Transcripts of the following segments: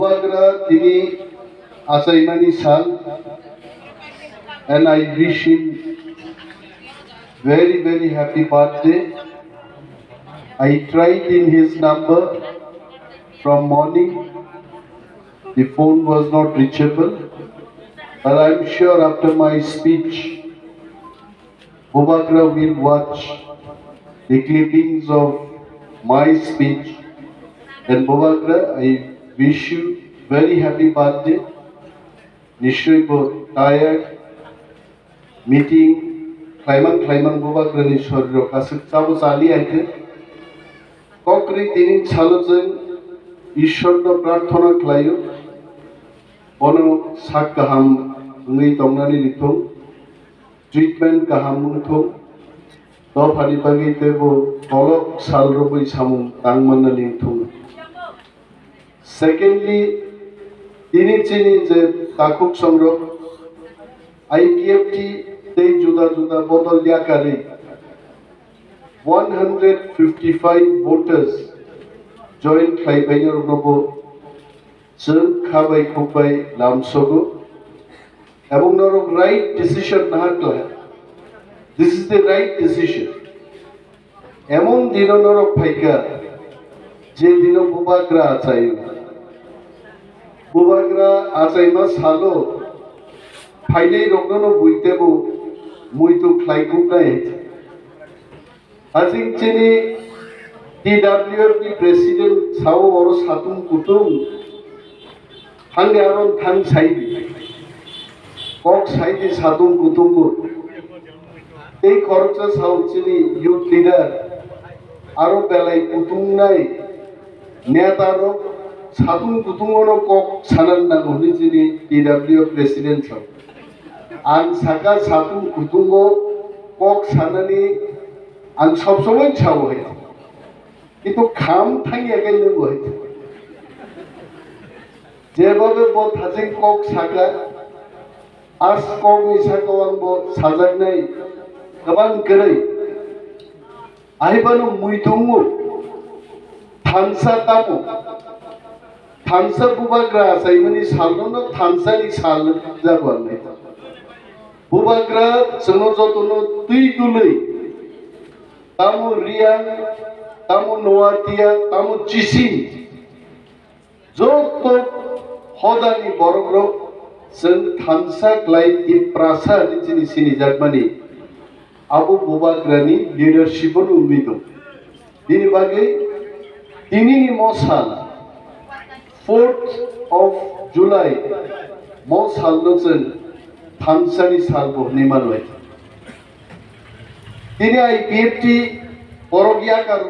Bubagra tini asaimani sal, and I wish him very happy birthday. I tried in his number from morning. The phone was not reachable, but I'm sure after my speech, Bubagra will watch the clippings of my speech. And Bubagra, I wish you very happy birthday. Nishoy tired meeting Khwlai Bubagra ni shoriro kasuk chabo chali aite kokri tini chalojen ishorno prarthona khlayo ono sak gaham ngai tongnani rithong treatment gaham unthong to phani bagi tebo kolok salroboi samung tangmanna lingthong. Secondly, tini chini je takuk songrok IPFT tei juda botol yakari 155 voters joined Khwlai nobo जों खाबाय खुबाय लामसगो এবং নরক right decision না হাকলা this is the right decision এমন দিন নরক ফাইকা যে দিন বুবাগ্রা আচাইমা সালো ফাইনাই রগনো বুইতেবো মুই তো খ্লাইকুক নাই আজিং চিনি DWFP প্রেসিডেন্ট সাও বড় সাতুম কুতুম হাঙ্গে আরন থাং সাইদি কক সাইদি সাতুম কুতুম এই খরচা সাও চিনি ইউথ লিডার আরো বেলাই কুতুম নাই নেতারো সাতুম কুতুমনো কক সানান না হনি চিনি DWF প্রেসিডেন্ট সাও आं साका सातुं कुटुंबो कक सानानि आं सब समय छावो है किन्तु खाम थांग एगायनो है जेबाबे बो थाजिं कक साका आस कक नि साकाव आं बो साजागनाय गोबां गोरै आहिबानो मुइदुंगो थांसा तामो थांसा बुबाग्रा साइमनि सालनो थांसानि साल जागोन Bubagra sono jotono tui dulei tamu riang tamu noatia tamu cisin joto hodani borogro जों थांसा Khwlai Tiprasa नि सिनि जागमानि आबो Bubagrani लिडारशिप उमि दं बिनि बागै दिनैनि मसाल 4th of July मसाल जों थांसानि साल बहनि मानबाय दिनै IPFT बरगिया कर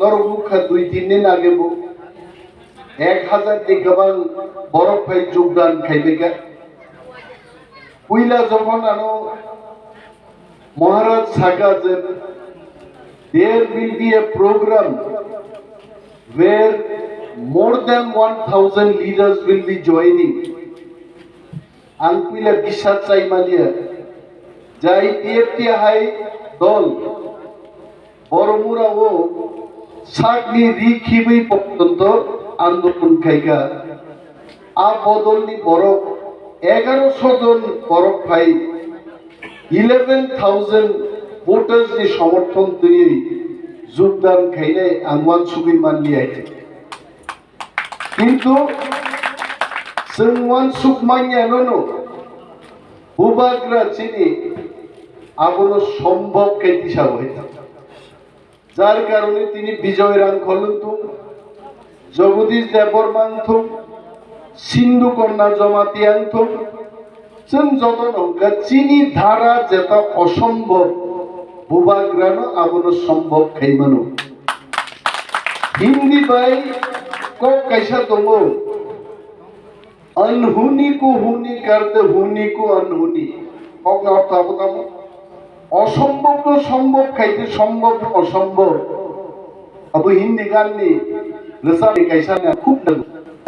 नरमुखा 2-3 दिन आगे बो 1000 नि गोबां बरफ फाइ योगदान खाइबेगा पुइला जखन आनो महाराज सागा जे there will be a program where more than 1000 leaders will be joining आं पिला बिसात चाइमालिया जाय PFT हाय दल बरमुरावो सागनि रिखिबै पर्यन्त आन्दोलन खायगा आ बदलनि बरफ 1100 जन बरफ फाइ 11000 भोटार्स नि समर्थन दियै योगदान खायनाय आं वानसुगै मानलिया किन्तु जों वानसुग मानियानो Bubagra চিনি আবনো সম্ভব কেতি সাব হইতা যার কারণে তিনি বিজয় রাং খলন্তু জগদীশ দেববর্মা আনথুম সিন্ধু কন্যা জমাতিয়া আনথুম जों যতন হঙ্কা চিনি ধারা যেটা অসম্ভব Bubagrano আবনো সম্ভব খাইমানো হিন্দি বাই কক কাইসা দङ अनहुनी को हुनी करते हुनी को अनहुनी कखनो अर्थ बताम असम्भव तो सम्भव खाइते सम्भव असम्भव अब हिंदी गाननि रसानि काइसाना खूब दङ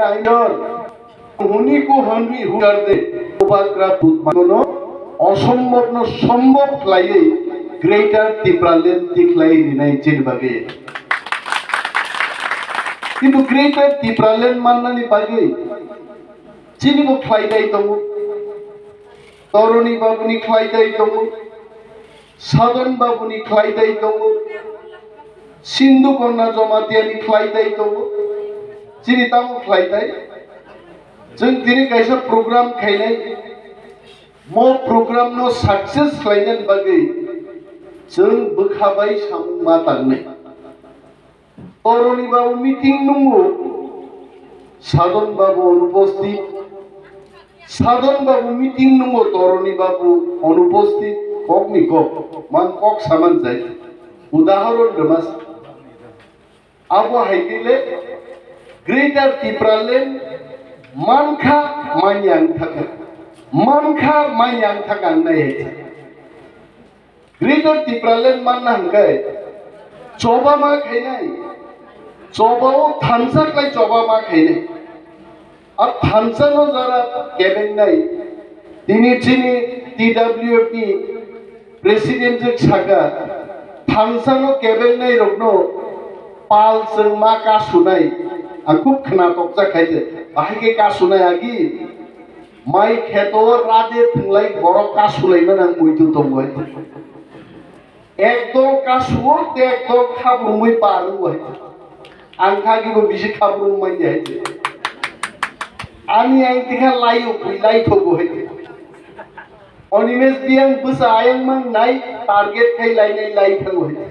आइनर हुनी को हुनी करते Bubagra बुदमानो असम्भव न सम्भव ख्लायै ग्रेटर तिप्रालेन तिख्लाय निनाय चिन बागे কিন্তু গ্রেটার ত্রিপুরাল্যান্ড মান্নানি বাগै চিনিबो ख्लायदाय दङ तरुणी बाबुनि ख्लायदाय दङ साधन बाबुनि ख्लायदाय दङ सिन्धु कन्या जमातियानि ख्लायदाय दङ चिनि तामो ख्लायदाय जों दिनै गायसा प्रग्राम खायनाय मो प्रग्राम नो सक्सेस खायनाय बागै जों बोखाबाय सामु मा तांनाय तरुणी बाबु मीटिंग नंगौ साधन बाबु अनुपस्थित साधन बाबु मीटिंग नंगौ तरुणी बाबु अनुपस्थित ककनि कक मान कक सामान जाय उदाहरण दमास आबो हायदिले ग्रेटार टिप्रालेण्ड मानखा मान्यां थाखा नाय ग्रेटार टिप्रालेण्ड मानना हंगाय चोबा मा खायनाय चोबाओ थानसाक्लाय चोबा मा खायनाय আর থানসানো যারা কেবেন নাই তিনি চিনি টিডব্লিউপি প্রেসিডেন্ট সাকা থানসানো কেবেন নাই রগ্ন পাল जों मा कासुनाय आं खूब खोनातक जाखायजे बाहायके कासुनाय आगि माइ खेतो रादे थंलाय बर कासुलायमोन आं मुइदु दंगय एकदम कासुओ एकदम खाब्रुमै बारुय आं खागिबो बिसि खाब्रुमै जायजे आनी आइ तिखा लायो लाइथोगो है अनिमेश बियां बुसा आयं मान नाय टारगेट खाय लायनाय लाइथांगो है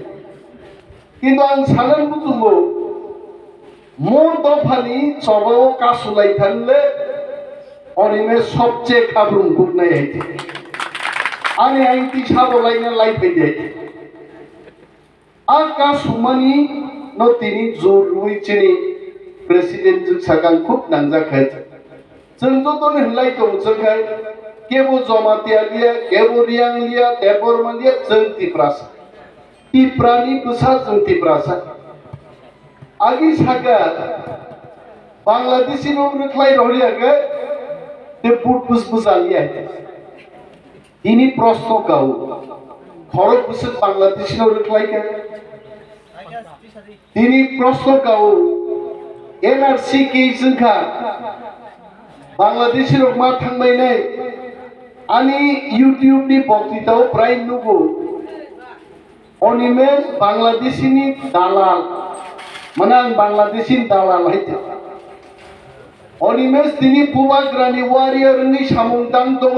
किन्तु आं सानन बुजुंगो मोर दफानि सबाव कासुलाय थानले अनिमेश सबचे खाब्रुम गुबनाय है आनी आइ ति साबलायना लाइफैदे आ कासुमानि न तिनि जरुइ चिनि प्रेसिडेंट जों सागां खूब नांजाखाय जों जतन होनलाय दं जोंखाय केबो जमातिया लिया केबो रियां लिया देबरमा लिया जों तिप्रासा तिप्रानि बुसा जों तिप्रासा आगि सागा बांलादेशी नो रखलाय रहियाके ते बुट बुस बुसालिया इनि प्रश्न गाव खरक बुस बांलादेशी नो रखलाय के इनि प्रश्न गाव एनआरसी के जोंखा बांलादेशी मा थांबायनाय आनी यूट्यूब नि बक्तिताव प्राय नुगो अनिमेश बांलादेशीनि दालाल माने आं बांलादेशी दालाल हायते अनिमेश तिनि बुबाग्रानि वारियरनि सामुंतां दङ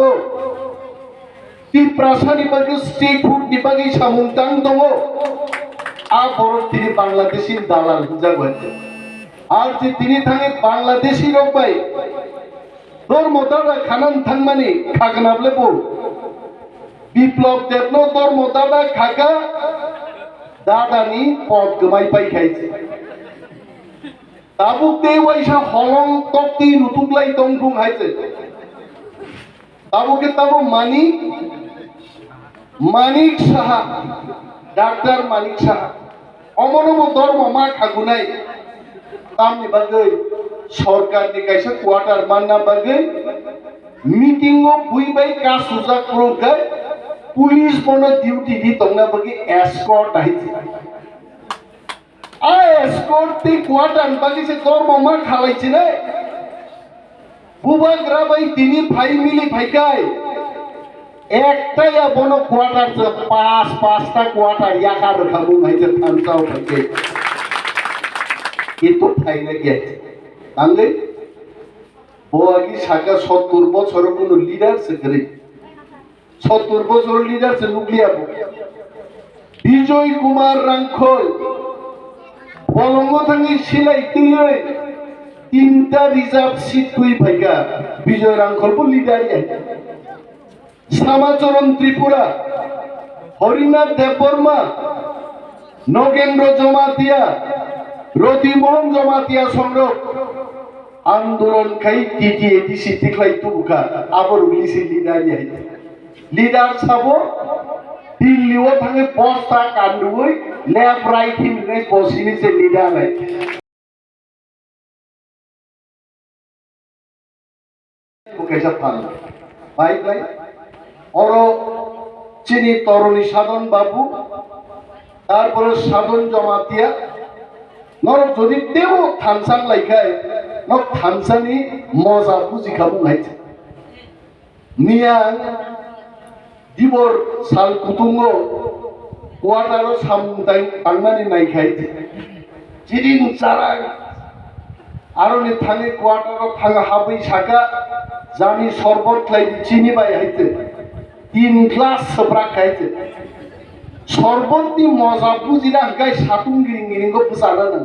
तिप्रासानि बागै स्टेट फुडनि बागै सामुंतां दङ आ बर तिनि बांलादेशी दालाल जागोन आर जे तिनि थाङे बांलादेशी रबाय धर्मदादा खानान थांमानि खागनाबले बो बिप्लब देबनो धर्मदादा खागा दादानि पद गमाय पाइखायसे दाबुक दे वाइसा हलं तक्ति नुतुकलाय दं बुं हायसे दाबुके ताबो मानिक साहा डॉक्टर मानिक साहा अमनबो धर्म मा खागुनाय तामनि बागै सरकारनि कायसा क्वार्टार मानना बागै मीटिंगो बुइबाय कासुजा क्रोगाय पुलिस बनो ड्यूटी दि तंगना बागै एस्कॉर्ट आइছে आ एस्कॉर्ट ति क्वार्टार बागै से धर्म मा खालायছে ने बुबाग्रा बाय दिनि भाई मिली भाइकाय एकटाया बनो क्वार्टार से पांचटा क्वार्टार याका रखाबो हायছে थानसाव भाइके itu फाइना गया आंगे बोआगी साका 70 बछर कोनो लीडर से करे 70 बछर लीडर से नुक्लिया बो विजय कुमार रांखल बलंगो थांगी सिलाई तियै तीनटा रिजार्व सीट कुई भाइगा विजय रांखल बो लीडर है सामाचरण त्रिपुरा हरिनाथ देबबर्मा नगेन्द्र जमातिया रतिमोहन जमातिया संरक आंदोलन खाई टीटीएडीसी तिखलाई तुबुका आबर उलिसि लीडर है लीडर साबो दिल्लीओ थांगे बस्ता कांडुय लेफ्ट राइट हिमने बसिनि से लीडर है कैसा फान बाइक लाई और चिनी तरुणी साधन बाबू तारपरे साधन जमातिया নরক যদি তেও থানসাং লাইখাই নক থানসানি মজা বুঝিখাবো হাইছে নিয়া দিবর সাল কুতুঙ্গ কোয়াটারও সামতাই তাংনানি নাইখাই চিরিং চারাং আরনি থাঙে কোয়াটারও থাঙা হাবৈ সাকা জানি শরবত লাই চিনি বাই হাইতে 3 গ্লাস সব্রা খাইতে শরবতনি মজা বুঝিনা হাঙ্কাই সাতুং গিরিং গিরিং গো বুঝানা না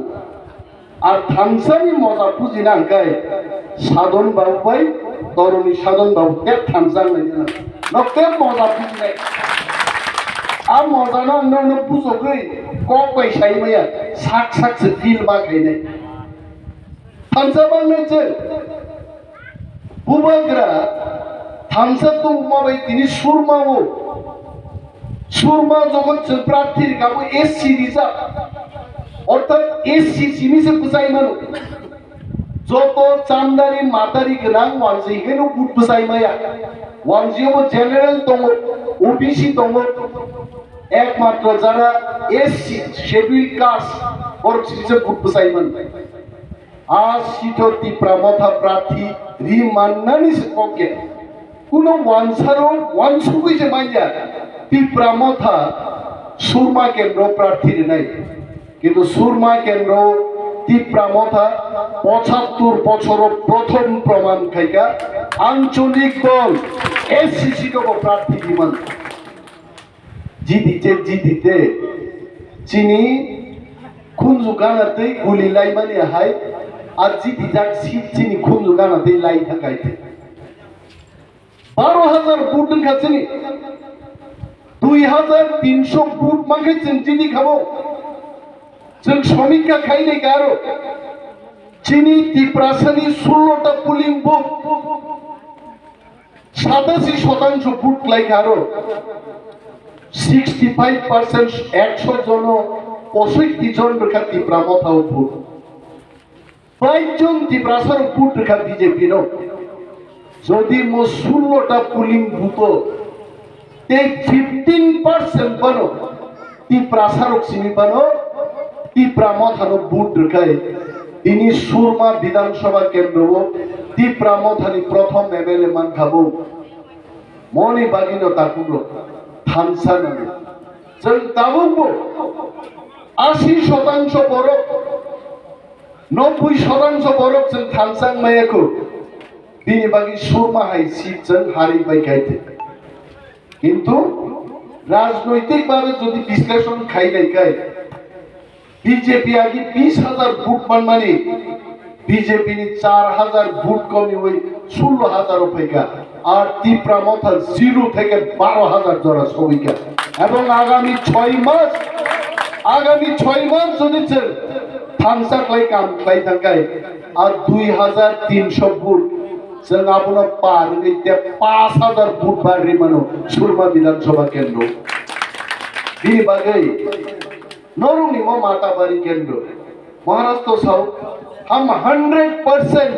আর থানসানি মজা বুঝিনা হাঙ্কাই সাধন বাবুবাই তরুণী সাধন বাবু তে থানসান নাই না নকে মজা বুঝিনাই আর মজা না অন্য বুঝোগৈ কক পয়সাই মাইয়া সাক সাক সে ফিল বা খাইনাই থানসা বাংলাইছে বুবাগ্রা থানসা তো উমাবাই তিনি সুরমাও সুরমা যখন প্রার্থীর গাবো এসসি রিজার্ভ অর্থাৎ এসসি সিমিসে বুঝাই মানো যত চান্দারি মাতারি গোনাं ওয়ানজি এখানে বুট বুঝাই মায়া ওয়ানজিও জেনারেল দङ ওবিসি দङ একমাত্র যারা এসসি শেডিউল কাস্ট ওর সিসে বুট বুঝাই মান আজ সিটো তিপ্রামথা প্রার্থী রি মান্নানি সে পকে কোনো ওয়ানসারও ওয়ানসুকুইছে মাইয়া তিপ্রামথা সুরমা কেন্দ্র প্রার্থীর নাই কিন্তু সুরমা কেন্দ্র তিপ্রামথা ৭৫ বছর প্রথম প্রমাণ খাইকা আঞ্চলিক দল এসসিসি তো প্রার্থী দিমান জিদিতে চিনি খুনজু গানাতে গুলি লাই মানে হাই আর জিদি যাক সিট চিনি খুনজু গানাতে লাই থাকাইতে ১২,০০০ বুট খাচ্ছিনি ২,৩০০ বুট মাখাইছেন চিনি খাবো जों समीक्षा खाइनाय गारो चिनी तिप्रासानि 16টা পুলিং বুথ 87% বুট লাই গাरो 65% 100 জন 65 জন রেখা তিপ্রামথাও বুট 22 জন তিপ্রাসার বুট রেখা বিজেপি নো যদি মো 16টা পুলিং বুথ তে 15% বানো তিপ্রাসারক চিনি বানো তিপ্রামথানো বুট রেখায় তিনি সুরমা বিধানসভা কেন্দ্র তিপ্রামথানি প্রথম এমএলএ মান খাবো মনি বাগিনো তাকুলো থানসান जों दाबो 80% বরফ 90% বরফ जों थानसां मायाखौ बिनि बागै सुरमा हाय सिटजों हारिबाय गायते किन्तु राजनैतिक भावे যদি বিশ্লেষণ খাইनायखाय बीजेपी आगे 20,000 बुट मानी बीजेपी ने 4,000 बुट कमी हुई 16,000 रुपया और तिप्रामथा 0 থেকে 12,000 জোড়া সবিকা এবং আগামী 6 মাস যদি থানসা ক্লাই কাম ক্লাই থাকায় আর 2,300 বুট जों आपनो पार गईते 5,000 बुट बारी मानो सुरमा विधानसभा केंद्र बिनि बागै नरुनी मो माताबारी केंद्र महाराष्ट्र साउथ हम 100%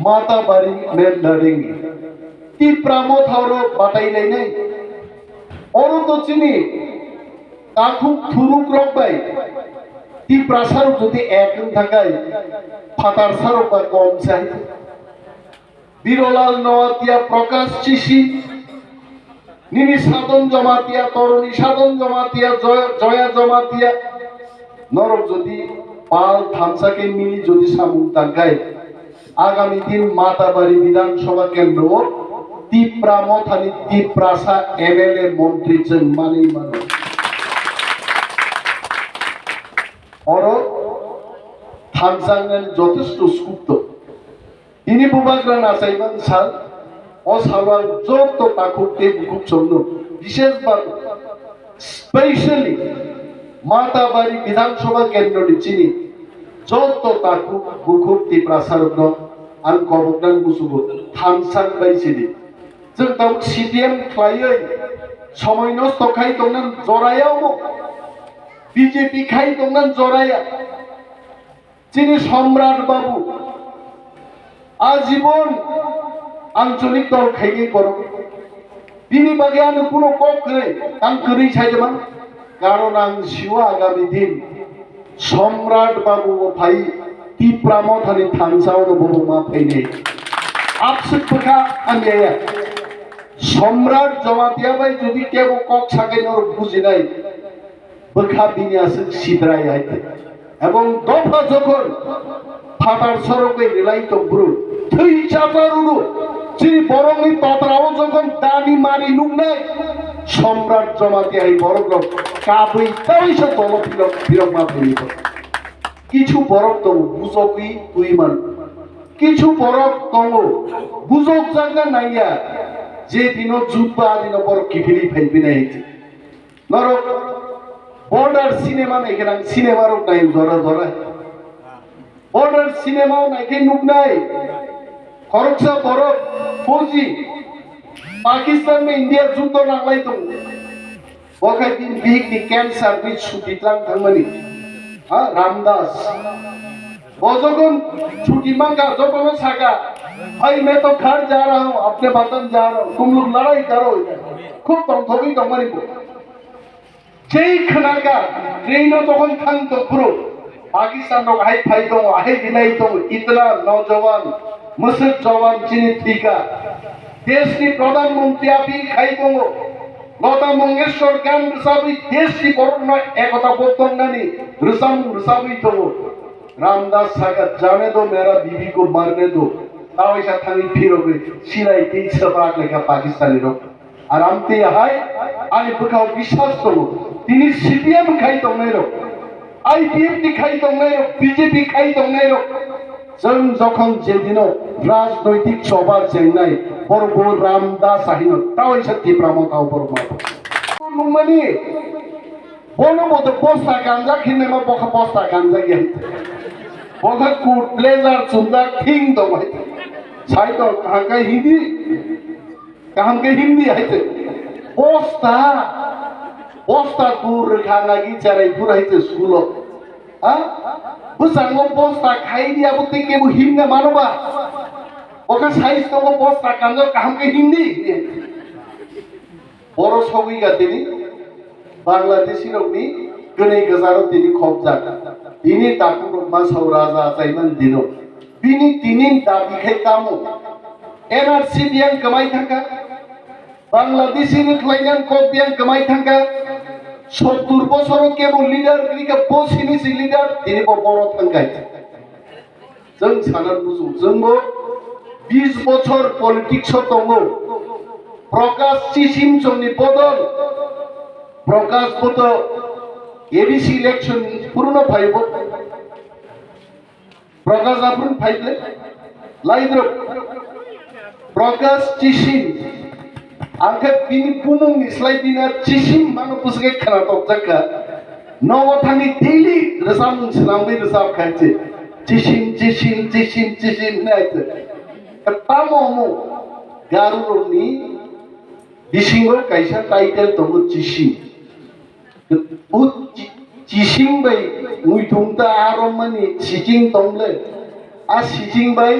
माताबारी में लड़ेंगे तिप्रामथारो बाटाइनाय नहीं और तो चिनी ताखु थुरुक रखबाय तिप्रासार যদি একন থাকায় ফাতার সারো বা কম চাই বিরলাল নওয়াতিয়া প্রকাশ চিসি নিনি সাধন জমাতিয়া তরুণী সাধন জমাতিয়া জয়া জমাতিয়া নরক যদি পাল থানসাকে মিলি যদি সামুন তাকায় আগামী দিন মাতাবাড়ি বিধানসভা কেন্দ্র তিপ্রামথানি তিপ্রাসা এমএলএ মন্ত্রী চেন মানেই মানে और থানসাংনি যথেষ্ট সুপ্ত তিনি বুবাগ্রা নাসাইবান সাল অসালওয়াল যত তাকুতে বুকুক চন্দ বিশেষভাবে স্পেশালি মাতাবাড়ি বিধানসভা কেন্দ্রটি চিনি যত তাকুক বুকুক তিপ্রাসারগ্ন আন কবকদান বুসুবো থানসাং বাইছিলি जों दाउ সিপিএম ख्लायै समय नस्त खाइ दंनान जरायाव বিজেপি খাই দंनान जराया যিনি সম্রাট বাবু आजीवन आंचलिक दल खाइयै बर बिनि बागै आं कोनो कक गै आं गोरै साइदमान कारण आं सिउ आगामी दिन সম্রাট বাবু ভাই তিপ্রাম থানি থানসাও বড় মা ফাইনে আপসুকা আমি সম্রাট জমাতিয়া ভাই যদি কেউ কক সাকাইনোর বুঝি নাই বখা বিনিয়াসে সিদ্রাই আইতে এবং দফা যখন ফাটার সড়কে রেলাই তব্রু থই চাপারুরু যিনি বরংই ততরাও যখন দানি মারি নুক নাই সম্রাট জমাতিয়া এই বড় লোক কাবই তাই সে দল ফিরক মা ফিরিত কিছু বরক তো বুঝকি তুই মান কিছু বরক তঙ্গ বুঝক জায়গা নাইয়া যে দিন যুদ্ধ আদিন বড় কিফিরি ফাইবি নাই নরক বর্ডার সিনেমা নাই কেন সিনেমারও নাই ধরা ধরা বর্ডার সিনেমাও নাই কে নুক নাই খরচা বড় ফৌজি পাকিস্তান में इंडिया যুদ্ধ নাগলাই তো ওখাই দিন বিগ নি ক্যান্সার বিচ ছুটিলাম থাকমানি হ্যাঁ রামদাস वो जगन छुट्टी मांगा जो बोलो साका भाई मैं तो घर जा रहा हूँ अपने वतन जा रहा हूँ तुम लोग लड़ाई करो खूब तंथोगी तंगमनी को जेई खनागा ट्रेनों जगन थांग तो प्रो पाकिस्तान लोग हाई फाई तो आहे दिलाई तो इतना नौजवान मुसर जवान जिन्हें ठीका देश की प्रधानमंत्री अभी खाई तो लता मंगेशकर गान रसाबी देश की बड़ना एकता बोलते नहीं रसाबी तो रामदास साका जाने दो मेरा बीवी को मारने दो ताऊ ऐसा थानी फिर हो गई सिलाई तीन सबाक लेकर पाकिस्तानी लोग आराम ते हाय आने बुखाओ विश्वास तो तीनी सीपीएम खाई तो नहीं रो आईपीएफ दिखाई तो नहीं रो बीजेपी खाई तो नहीं रो जन जखन जे दिनो राजनैतिक सभा जेंगनाय बरबो रामदास आहिनो ताऊ ऐसा तीप्रामो ताऊ बरबो नुमनी बोलो मत पोस्ता गांजा खिने में बखा पोस्ता गांजा गया बखा कोट ब्लेजर सुंदर थिंग तो भाई छाई तो कहाँ का हिंदी है ते पोस्ता दूर खाना की चराई पूरा है ते स्कूलो हाँ बुसांगो पोस्ता खाई दिया बुत्ती के वो हिंदी मानो बा बखा साइज तो वो पोस्ता गांजा कहाँ का हिंदी बोरो सोगी का तेरी बांग्लादेशी लोग नी गने गजारो तिनी खोप जाता तिनी ताकू लोग मासाव राजा जाइमन दिनो बिनी तिनी दाबी खाई तामो एनआरसी बियां कमाई थांका बांग्लादेशी ने खलाइनान खोप बियां कमाई थांका 70 बछरो केबल लिडार ग्रिका बसिनि सि लिडार तिनी बरो थांकाय जों सानार बुजु जोंबो 20 बछर पलिटिक्स दंगो प्रकाश चिसिम जोंनि बदल प्रकाश तो एबीसी इलेक्शन पूर्ण फाइव प्रकाश अपन फाइवले लाइद्र प्रकाश चिसिम आंखे बिनि पुमुं निस्लाय दिना चिसिम मानो पुसगे खाना तो जक्का नव थांनि डेली रसाम सलामबे रसाब खाइছে चिसिम नाइছে तामो गारुनि बिसिंगो काइसा टाइटल तो चिसिम चिसिं बाय मुइथुंता आरमनि सिजिं तंगले आ सिजिं बाय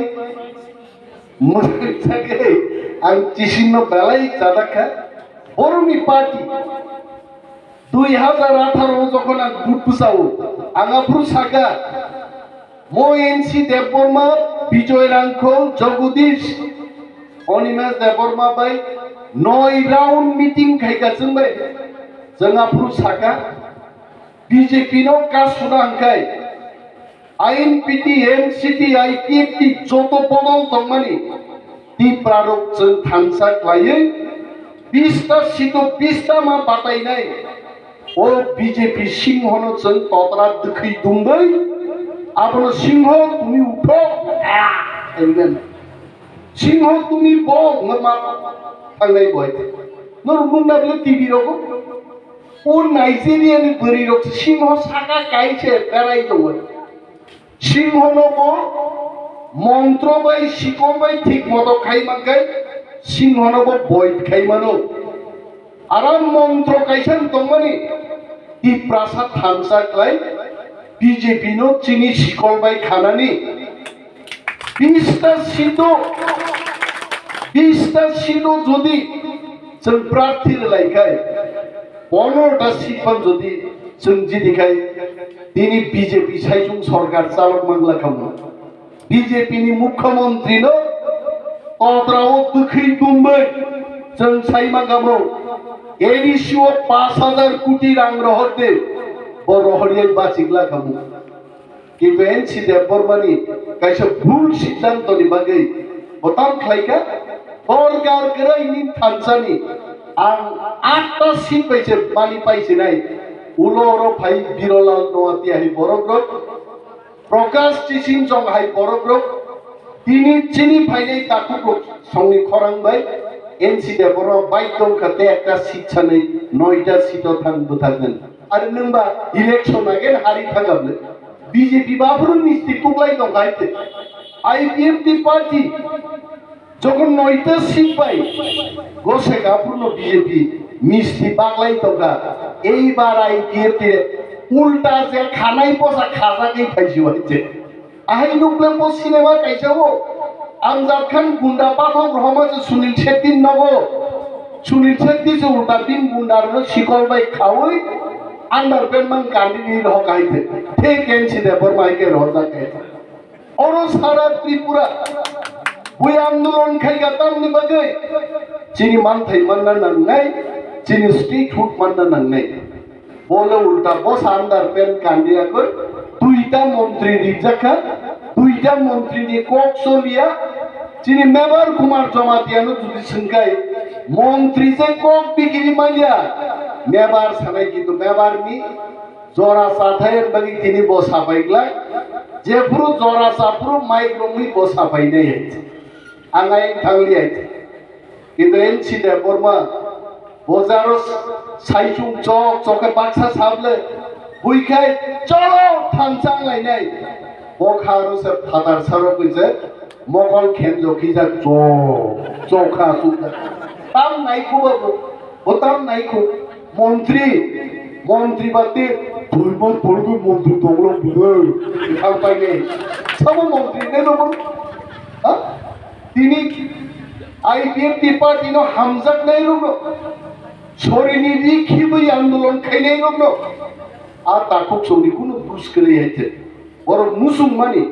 मुइथागे आं चिसिं न बेलाय जादाखा बरनि पार्टी 2018 যখন আং বুট পুসাও आंगापुर साका मोएनसी देबबर्मा विजय रांखौ जगदीश अनिमेश देबबर्मा बाय 9 राउंड मीटिंग खाइगासिनो बाय जोंहापुर साका बीजेपी नो कासुना हंखाय आईएनपीटी एनसीटी आईपीएफटी जतो बदल दंमानि ती प्रारक जों थांसा लायो 20 टा सीटो 20 टा मा बाटायनाय ओ बीजेपी सिंहनो जों ततरा दुखै दुंबै आपनो सिंह तुमी उठो एंगेन सिंह तुमी बो नमा थांनाय बय नोर मुंडाबले टीवी रगो ओ नाइजेरिया नि बरि रक सिंह साका काइसे पेराय दङ सिंह नबो मंत्र बाय सिको बाय ठीक मतो खाइ मानखाय सिंह नबो बयत खाइ मानो आराम मंत्र काइसान दंमानि तिप्रासा थानसाक्लाय बीजेपी नो चिनि सिकल बाय खानानि 20 टा सीटो जदि जों प्रार्थी लायखाय 15 टा सीट पर जदि जों जिदिखाय दिनै बिजेपि साइजों सरकार चालक मांगला खामो बिजेपि नि मुख्यमंत्री नो तद्राव दुखै दुंबै जों साइमागामो एडिसिओ 5000 कोटी रां रहरदे बरहरियै बाचिगला खामो किन्तु एनसि देबबर्मानि कायसे भुल सिद्धान्तनि बागै बताम खायका सरकार गरायनि थानसानि आं 8टा सीट पाइसे मानि पाइसे नाय उलर भाई बिरलाल नवातिया हि बरग्रप प्रकाश टिसिं जंग हाय बरग्रप तिनि चिनि फाइनाय ताकु संनि खरांबाय एनसि देबबर्मा बाइदं खाते एकटा सीट सानै 9टा सीटआव थांबोथारगोन आरो नोंबा इलेक्शन आगेन हारि थागाबले बीजेपी बाफुर मिस्ति तुगलाई दं गायते आईपीएफटी पार्टी যখন 9টা সিট পাই গোসে গাপুরন বিজেপি মিষ্টি বাংলাই দগা এইবার আইপিএফটি উল্টা যে খানাই পসা খাজাকেই খাইছি হইছে আহাই নুকলে পো সিনেমা কাইছাবো আমজাদ খান গুন্ডা পাঠক রহমান সুনীল শেট্টি নব সুনীল শেট্টি যে উল্টা দিন গুন্ডার শিকল বাই খাওই আন্ডারপ্যান্ট মান কান্দিনি রকাইতে ঠিক এনসি দেববর্মাকে রজাকে और सारा त्रिपुरा बै आंदोलन खायगा तामनि बागै चिनि मानथाय मानना नांनाय चिनि स्टेटहुड मानना नांनाय बोले उल्टा बस आन्डारपेन कान्दियाखै दुइटा मन्त्रि रिजाखा दुइटा मन्त्रिनि कक्सलिया चिनि मेबर कुमार जमातियानो जुदि सोंखाय मन्त्रि जे कक बिगिरि मालिया मेबर सानाय किन्तु मेबारनि जरा साथाय बागै तिनि बसाबायग्ला जेफुरु जरा साफुरु माइग्रमि बसाबायनाय आंगाय थांलिया किन्तु एनसि देबबर्मा बजारो साइसुं चक चके बाक्सा साबले बुइखाय चलो थांसां लायनाय बखारो से फादार सारो कइसे मकल खेमजखि जा चखा सुखा ताम नायखौ बोताम नायखौ मन्त्रि बाते भुलबो मन्त्रि दंलो बियो खालपायने सब मन्त्रि ने दं हा तिनी आईपीएफटी पार्टी नो हामजाक नाय रंगो सरिनि रिखिबै आंदोलन खायनाय रंगो आ ताखुक समनि कुनु बुसकले हायते बर मुसुलमानि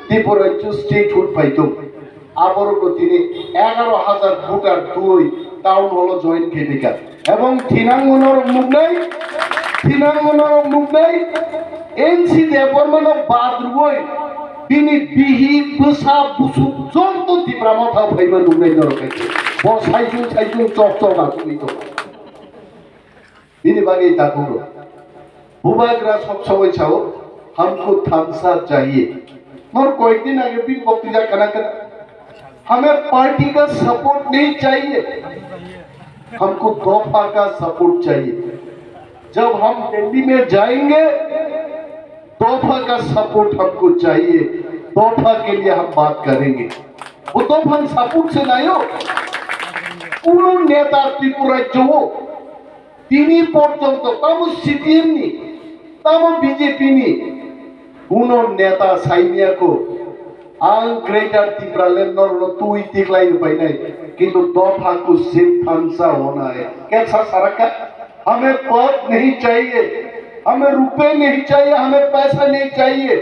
त्रिपुरा स्टेटहुड फाइतो आबरको तिनी 11000 भोटार दुई टाउन हल जয়েন खेदिका এবং থিনাঙ্গনর মুগনাই एनसि देबबर्मानो बाद्रुय बिनि बिहि बोसा बुसु जंतो तिप्रामा था फैमा नुनाय दरखाय ब साइजु चक आसुनि दं बिनि बागै दागुरो बुबाग्रा सब समय चाहो हमको थामसा चाहिए और कोई दिन आगे भी बक्तिजा कना हमें पार्टी का सपोर्ट नहीं चाहिए हमको दफा का सपोर्ट चाहिए जब हम दिल्ली में जाएंगे दफा का सपोर्ट हमको चाहिए दफा के लिए हम बात करेंगे वो दफा सपोर्ट से लायो पुरो नेता त्रिपुरा जो তিনি পর্যন্ত তাম সিপিএম নি তাম বিজেপি নি কোন নেতা সাইনিয়াকো आं ग्रेटर तिप्रालेन नरनो तुई तिगलाई पाइनाय किंतु दफा को सिर्फ थांसा होना है कैसा सरका हमें पद नहीं चाहिए हमें रुपए नहीं चाहिए हमें पैसा नहीं चाहिए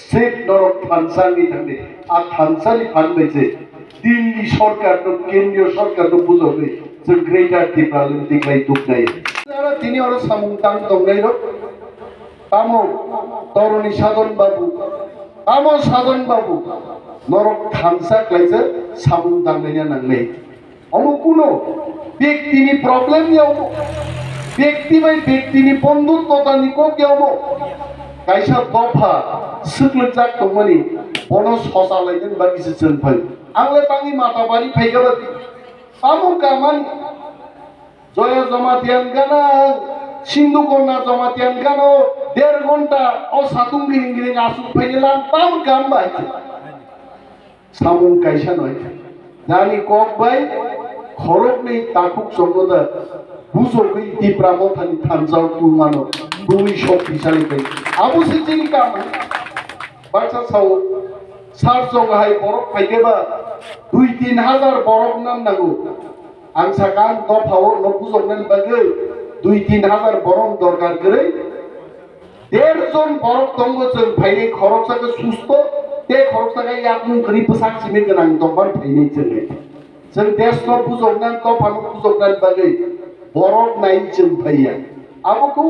सिर्फ नरक थांसा नहीं थांदे आ थांसा नि फानबैसे दिल्ली सरकार तो केंद्रीय सरकार तो बुझोबे जों ग्रेटर तिप्रालेन तिगलाई दुखनाय जारा तिनी और सामुंतां दंनाय र तामो तरुणी साधन बाबू आमो साधन बाबू नरक थांसा क्लाइसे सामुं दांनाया नांनाय अनुकुनो व्यक्तिनि प्रॉब्लेम यावो व्यक्ति बाय व्यक्तिनि बंधुत्वतानि को यावो कायसा दफा सुक्लजाक दंमोनि बनो ससालायदों बागिसे जोंफाय आंले तांनि माताबारि फायगाबादि आमो कामानि जय जमातियान गाना सिंधु कन्या जमातियान गानो 1.5 घंटा और सातुं गिरिंगिरिं आसु फैलां ताम काम बाय सामुं कायसा नय दानि कक बाय खरक नै ताकुक संगदा बुजोगै तिप्रामो थानि थानजाव तुमानो दुई शक्तिशाली बाय आबो सिजिनि काम बाक्सा साव सार जगाहाय बरफ फायगेबा 2-3 बरफ नांगौ आं साकान दफाव न बुजोगनानि बागै 2-3 बरफ दरकार गरै 1.5 জন বরফ Tongo जों फायनाय खरसाखौ सुस्थ' बे खरसाखौ याकुं गोरि बोसाखिनो गोनां दंबां फायनाय जों देशनो बुजौनानै तफानो बुजौनानै बागै बरफ नाय जों फाया आबोखौ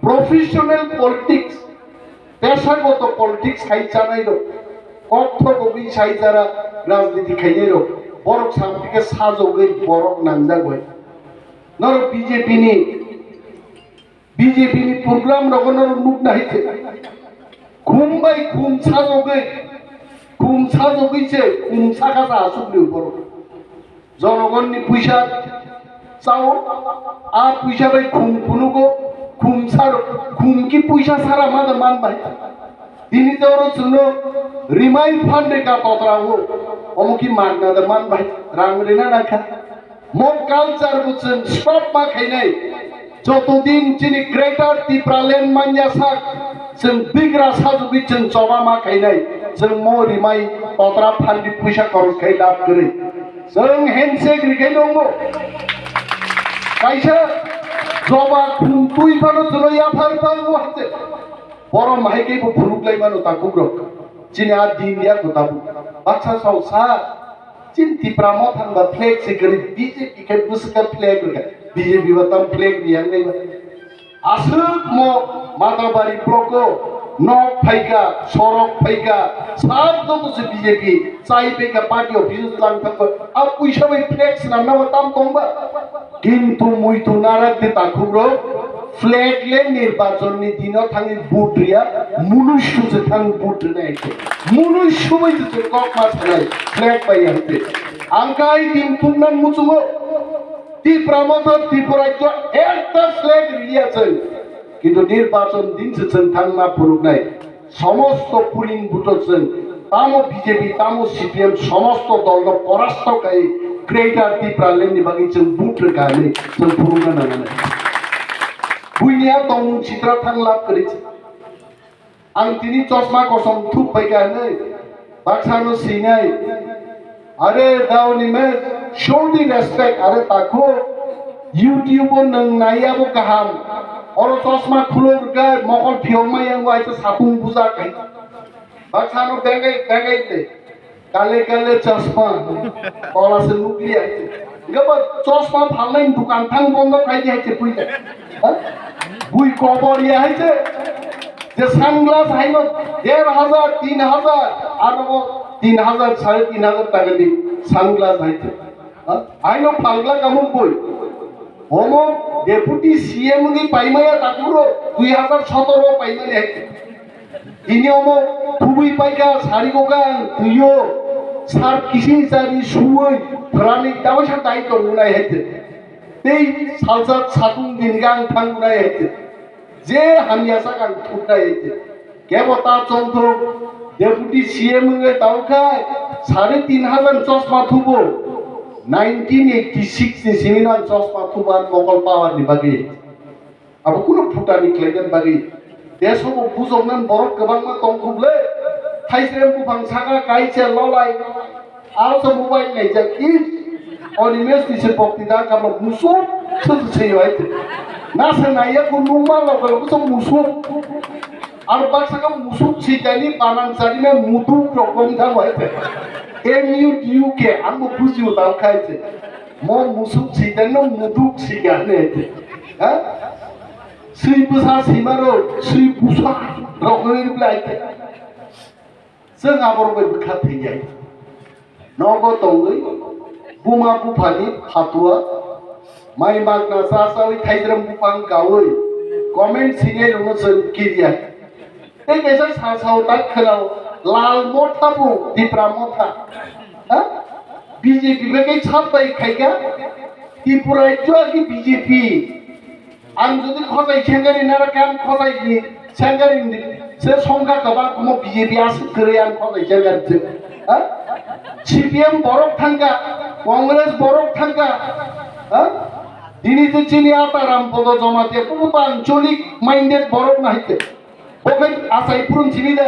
प्रफेशनेल पलिटिक्स पेशागत पलिटिक्स खायजानाय दं कत्थ गगै सायजारा राजनीति खायनाय दं बरफ सामथिके साजौगै बरफ नांजागै नर बीजेपीनि प्रोग्राम रगनर नुक नायते खुमबाय खुम साजौगैसे खुम साखासा आसुग्रिउ बरफ जनगणनि पैसा चाव आ पैसा बाय खुम खुनुगो खुम सार खुम की पैसा सारा मादा मान बाय दिनी जरो सुनो रिमाइंड फंड का तोत्रागो अमुकी मागना द मान बाय रांग रेना नाखा मो कल्चर बुचन स्टॉप मा खायनाय जतदिन चिनि ग्रेटर तिप्रालेन मान्या साक जों बिग्रा साजुबि जों जबा मा खायनाय जों मो रिमाइ तोत्रा फान्डि पैसा खरस खाय लाब करे जों हेन्डसेक रिखाय दंगो कायसा जबा खुंतुइ फानो जों याफार फानो हाते बर माहायके फुरुगलाय मानो ताकुग्र चिनि आ दिनिया गुताबु बाक्सा सावसा चिन तिप्रामो थांबा फ्लेग सिगरि बीजेपी के बुसका फ्लेग रखा बीजेपी बताम फ्लेग दियां नहीं बा आसुक मो माताबारी ब्लको नक फाइका सरक फाइका सब तो से बीजेपी चाइ पेका पार्टी ऑफिस लांग तक अब पैसा में फ्लेक्स नामना बताम तोंबा किंतु मुइतु नाराक दे ताकुग्रो फ्लैग ले निर्वाचन नि दिनो थांनि बुट्रिया मुनुष्य से थांग बुट नाय मुनुष्य बै से कक मास नाय फ्लैग पाइ हते आंकाय दिन तुमनान मुचुगो ती प्रमोटर त्रिपुराज्य एकटा फ्लैग रिलियासन किंतु निर्वाचन दिन से जों थांना फुरुगनाय समस्त पुलिं बुटजों तामो बीजेपी तामो सीपीएम समस्त दल परास्त खाय ग्रेटर तिप्रालेन नि बागै जों बुट गाने जों फुरुगना नांगोन बुइनिया दं चित्रा थांलाब करिछ आं दिनै चश्मा कसम थुप बायगानै बाक्सानो सिनाय अरे दावनि मे शो दि रेस्पेक्ट अरे ताको यूट्यूब नों नायाबो गाहाम और चश्मा खुलोरगा मकल फियमायांगो आइसे सापुं बुजा खाय बाक्सानो बेंगाय दे काले काले चश्मा कलासे नुक्लिया गबा चश्मा फालनाय दुकान थां बन्द खायदि हायसे फैदे बुई कबरिया हायसे जे सानग्लास हायनो 1500 3000 आरो 3000 3500 टाका दी सानग्लास हायसे आइनो फालग्ला कामु बुई होमो डेपुटी सीएम नि पाइमाया ताकुरो 2017 पाइमाने हायसे इनि होमो थुबुई पाइका सारिगोगां तुयो सार किसि जारि सुवै फरानि दावसा दायित्व नुनाय हायसे दै सालसा सातुं दिनगां थांनाय हायसे जे हामियासा गां थुनाय हायसे केबता चंथो डेपुटी सीएम ने दावखाय 3500 चश्मा थुबो 1986 नि सिमिनान चश्मा थुबान मकल पावार नि बागै अब कुनु फुटानि क्लेगन बागै देशखौ बुजौनान बरफ गोबांमा दंखुबले थाइस्रेम बुफां सागा गायसे ललाय आरो मोबाइल नायजा कि Animesh ni se bokti da kablo musuh se yo aite na se naya ko numa lo ko so musuh ar baksa ka musuh si jani panan sari me mudu prokom tha aite MUDUK ambo buzi uta khaite mo musuh si jani mudu si gane aite ha sui busa simaro sui busa rokoni aite जों आबरबो बिखा थैयाय नगो दंगै बुमा बुफानि हातुआ माइ मागना सासावै थाइद्रम बुफां गावै comment सिङै दङ जों किरिया ए गेसा सासाव ता खोलाव लाल मथाबु दिप्रा मथा हा BJP बेकै छापबाय खायगा त्रिपुराय जोगि BJP आं जुदि खजाय सेंगारि नारा काम खजायनि सेंगारि से संगा गोबां कुमो बीजेपी आसि गोरैयान खजाय सेंगारि हा सीपीएम बरफ थांगा कांग्रेस बरफ थांगा हा दिनै जे चिनि आताराम पद जमातिया कुबा आंचलिक माइंडेड बरफ नाहिते ओके आसाय पुरुन सिबिदा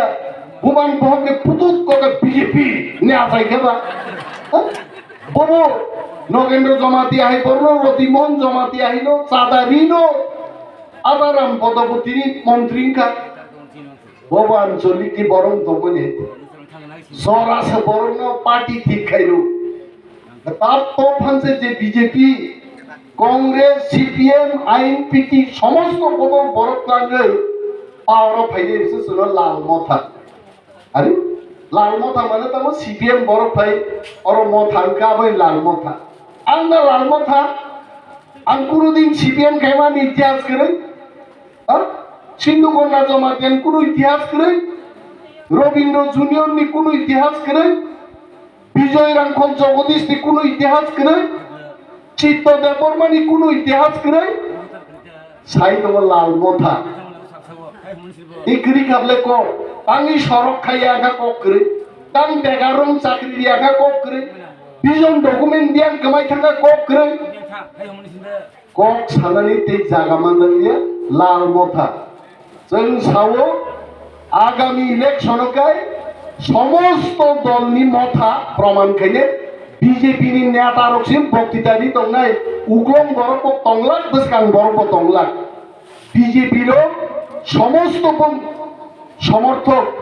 गुबान बहके पुतुत कोके बीजेपी ने आसाय गेबा बबो नगेन्द्र जमातिया है बरनो रतिमन जमातिया हैनो सादारिनो Abaram Podabutini Montrinka Boba Anjoliki Borom Domine Soras Borno Party Tikayu. The top Hanse BJP, Congress, CPM, INPT, সমস্ত বড় বড় প্ল্যানের পাওয়ার অফ ফাইন্যান্স হলো লাল মথা আরে লাল মথা মানে তো সিপিএম বড় ফাই আর মথা কাবাই লাল মথা আন্না লাল মথা আন কোনদিন সিপিএম কেমন ইতিহাস করে সিন্ধু কন্যা জমাতিয়ান কোন ইতিহাস করে রবীন্দ্র জুনিয়র নি কোন ইতিহাস করে বিজয় রাঙ্খন জগদীশ নি কোন ইতিহাস করে চিত্ত দেববর্মা নি কোন ইতিহাস করে সাই তোমার লাল মথা ইকরি খাবলে ক আঙ্গি সড়ক খাইয়া আগা কক করে তাং বেগারং চাকরি দিয়া আগা কক করে বিজন ডকুমেন্ট দিয়া কামাই থাকা কক করে কক সানানি তে জাগা মানলিয়া লাল মথা जों सावो आगामी इलेक्शनकाय समस्त दलनि मथा प्रमाण खायने बीजेपी नि नेता रक्सिम बक्तितारि तंनाय उग्रम बरफ तंगलाक बसकां बरफ तंगलाक बीजेपी रो समस्त समर्थक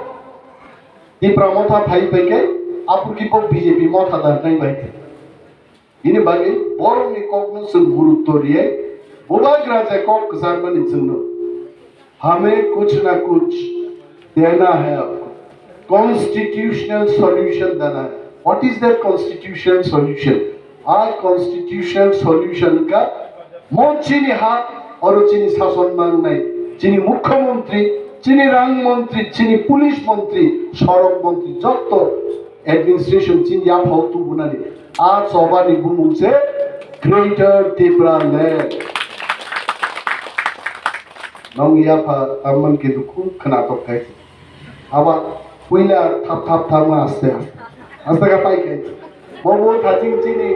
तिप्रा मथा फाइ फाइके आपुरकी बीजेपी मथा दारनाय बाय इनि बागै बरनि ककनो जों गुरुत्व रियै बोबाग्रा जाय कक जारमानि जोंनो हमें कुछ ना कुछ देना है आपको कॉन्स्टिट्यूशनल सॉल्यूशन देना है what is that constitutional solution आज कॉन्स्टिट्यूशनल सॉल्यूशन का मोट चीनी हाथ और चीनी शासन मांगनाय चीनी मुख्यमंत्री चीनी रंग मंत्री चीनी पुलिस मंत्री सड़क मंत्री जत एडमिनिस्ट्रेशन चीनी आप हो तू बुनानी आज सबानी बुमुंसे ग्रेटर त्रिपुरा लैंड नंग याफा तामन के दुखु खनातक खाय आबा पुइला थाप थाप थाप आस्ते आस्ते का पाइ खाय बबो थाजिं चिनि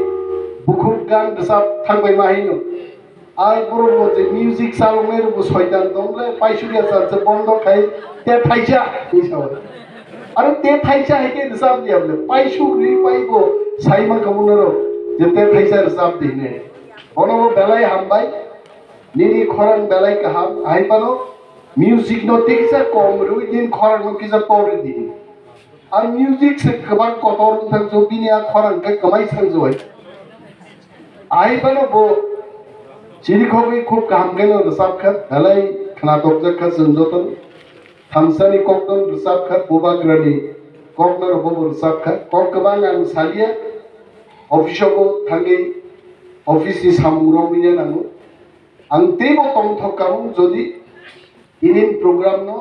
बुखु गान दसा थांबाय माहिनो आइ बरबो जे म्यूजिक सालंनाय रबो सयदान दंले पाइसुरिया सानसे बन्द खाय ते थाइसा इसाव आरो ते थाइसा हेके दसाब दियाबले पाइसुरि पाइबो साइमा कमुनरो जे ते थाइसा दसाब दिने बनबो बेलाय हामबाय निनी खरान बेलाय कहाम आइपानो म्यूजिक नो तेकिसा कम रुइ दिन खरान नो किसा पौरी दिन और म्यूजिक से कबां कतोर थं जो बिनिया खरान के कमाई संग जोय आइपानो बो चिरिखोगै खूब काम गेनो रसाब खत बेलाय खनातक जखा संजोतन थामसानि ककदन रसाब खत बोबाग्रानि ककनर बोबो रसाब खत कक कबां आं सालिया अफिसाव थांगै अफिसनि सामुराव मिया नांगौ अंतेबो तंथकामु जदि इनिन प्रोग्राम नो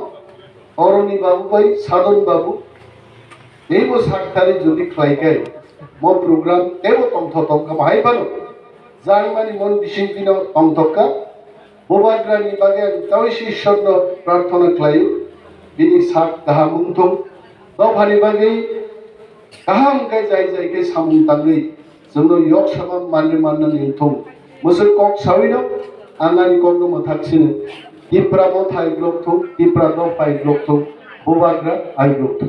अरनि बाबू भाई साधन बाबू देबो साकथारि जदि ख्लाइकाय मो प्रोग्राम देबो तंथका बाहाय बानो जारिमानि मन बिसिं दिनो तंथका बोबाग्रानि बागे तावैसि ईश्वरनो प्रार्थना ख्लायो बिनि साक गाहामुंथं दफानि बागे गाहाम गाय जाय जायके सामुं तांगै जोंनो यक सामा माननो माननानै थं मोसो कक साविनो आंगानि ककनो मथाक्सिनो तिप्रा मथाय ग्लकथं तिप्रा दफाय ग्लकथं बोबाग्रा आइ ग्लकथं